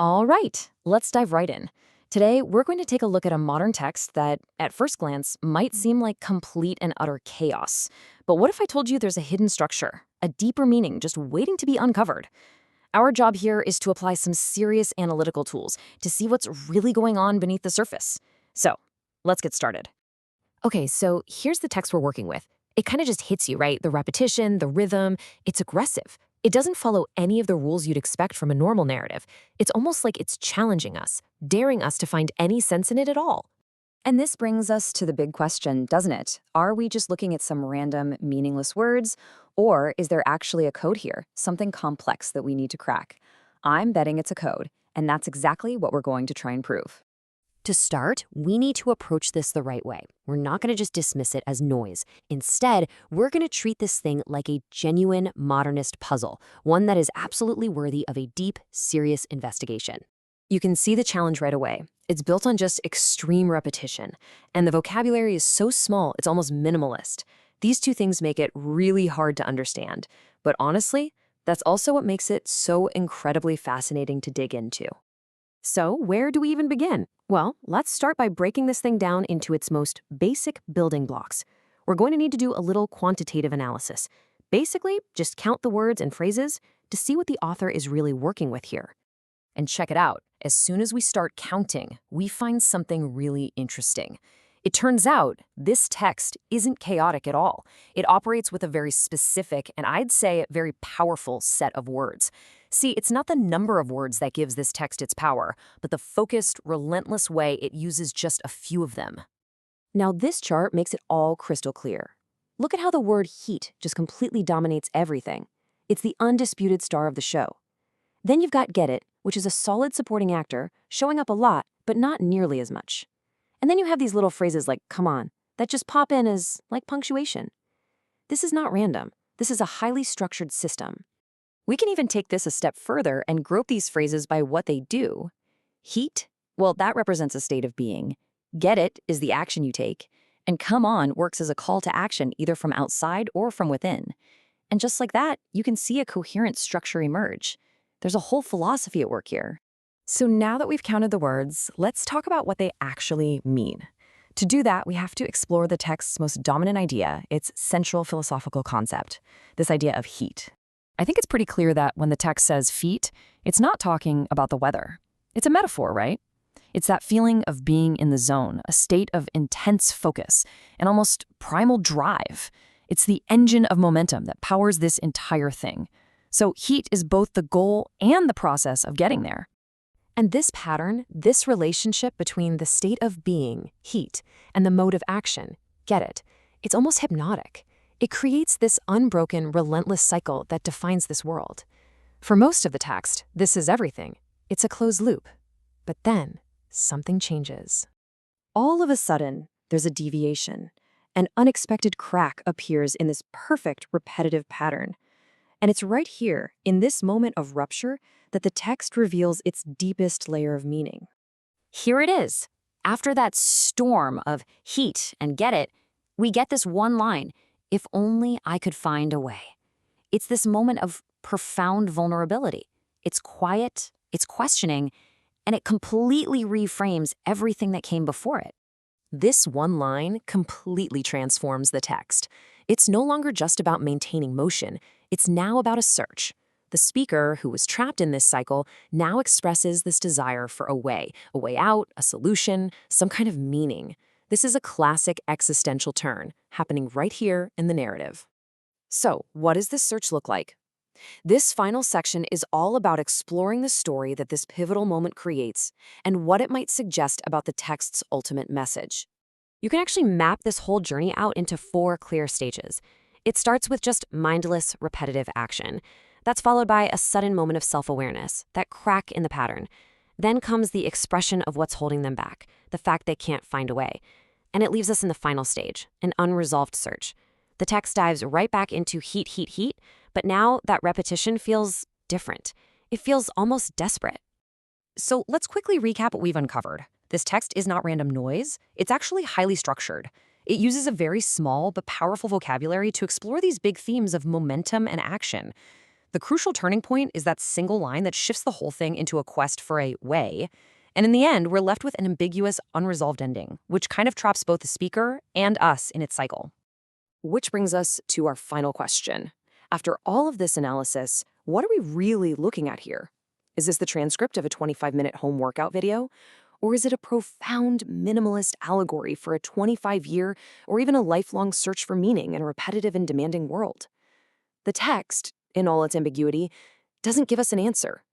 All right, let's dive right in. Today, we're going to take a look at a modern text that, at first glance, might seem like complete and utter chaos. But what if I told you there's a hidden structure, a deeper meaning just waiting to be uncovered? Our job here is to apply some serious analytical tools to see what's really going on beneath the surface. So, let's get started. Okay, so here's the text we're working with. It kind of just hits you, right? The repetition, the rhythm, it's aggressive. It doesn't follow any of the rules you'd expect from a normal narrative. It's almost like it's challenging us, daring us to find any sense in it at all. And this brings us to the big question, doesn't it? Are we just looking at some random, meaningless words, or is there actually a code here, something complex that we need to crack? I'm betting it's a code, and that's exactly what we're going to try and prove. To start, we need to approach this the right way. We're not going to just dismiss it as noise. Instead, we're going to treat this thing like a genuine modernist puzzle, one that is absolutely worthy of a deep, serious investigation. You can see the challenge right away. It's built on just extreme repetition, and the vocabulary is so small it's almost minimalist. These two things make it really hard to understand. But honestly, that's also what makes it so incredibly fascinating to dig into. So, where do we even begin? Well, let's start by breaking this thing down into its most basic building blocks. We're going to need to do a little quantitative analysis. Basically, just count the words and phrases to see what the author is really working with here. And check it out. As soon as we start counting, we find something really interesting. It turns out this text isn't chaotic at all. It operates with a very specific, and I'd say very powerful set of words. See, it's not the number of words that gives this text its power, but the focused, relentless way it uses just a few of them. Now, this chart makes it all crystal clear. Look at how the word HIIT just completely dominates everything. It's the undisputed star of the show. Then you've got Get It, which is a solid supporting actor, showing up a lot, but not nearly as much. And then you have these little phrases like, come on, that just pop in as, like, punctuation. This is not random. This is a highly structured system. We can even take this a step further and group these phrases by what they do. HIIT, well, that represents a state of being. Get it is the action you take. And come on works as a call to action either from outside or from within. And just like that, you can see a coherent structure emerge. There's a whole philosophy at work here. So now that we've counted the words, let's talk about what they actually mean. To do that, we have to explore the text's most dominant idea, its central philosophical concept, this idea of heat. I think it's pretty clear that when the text says feet, it's not talking about the weather. It's a metaphor, right? It's that feeling of being in the zone, a state of intense focus, and almost primal drive. It's the engine of momentum that powers this entire thing. So heat is both the goal and the process of getting there. And this pattern, this relationship between the state of being, heat, and the mode of action, get it, it's almost hypnotic. It creates this unbroken, relentless cycle that defines this world. For most of the text, this is everything. It's a closed loop. But then, something changes. All of a sudden, there's a deviation. An unexpected crack appears in this perfect, repetitive pattern. And it's right here, in this moment of rupture, that the text reveals its deepest layer of meaning. Here it is. After that storm of heat and get it, we get this one line, if only I could find a way. It's this moment of profound vulnerability. It's quiet, it's questioning, and it completely reframes everything that came before it. This one line completely transforms the text. It's no longer just about maintaining motion. It's now about a search. The speaker, who was trapped in this cycle, now expresses this desire for a way out, a solution, some kind of meaning. This is a classic existential turn, happening right here in the narrative. So, what does this search look like? This final section is all about exploring the story that this pivotal moment creates and what it might suggest about the text's ultimate message. You can actually map this whole journey out into 4 clear stages. It starts with just mindless, repetitive action. That's followed by a sudden moment of self-awareness, that crack in the pattern. Then comes the expression of what's holding them back, the fact they can't find a way. And it leaves us in the final stage, an unresolved search. The text dives right back into heat, but now that repetition feels different. It feels almost desperate. So let's quickly recap what we've uncovered. This text is not random noise. It's actually highly structured. It uses a very small but powerful vocabulary to explore these big themes of momentum and action. The crucial turning point is that single line that shifts the whole thing into a quest for a way. And in the end, we're left with an ambiguous, unresolved ending, which kind of traps both the speaker and us in its cycle. Which brings us to our final question. After all of this analysis, what are we really looking at here? Is this the transcript of a 25-minute home workout video? Or is it a profound minimalist allegory for a 25-year or even a lifelong search for meaning in a repetitive and demanding world? The text, in all its ambiguity, doesn't give us an answer.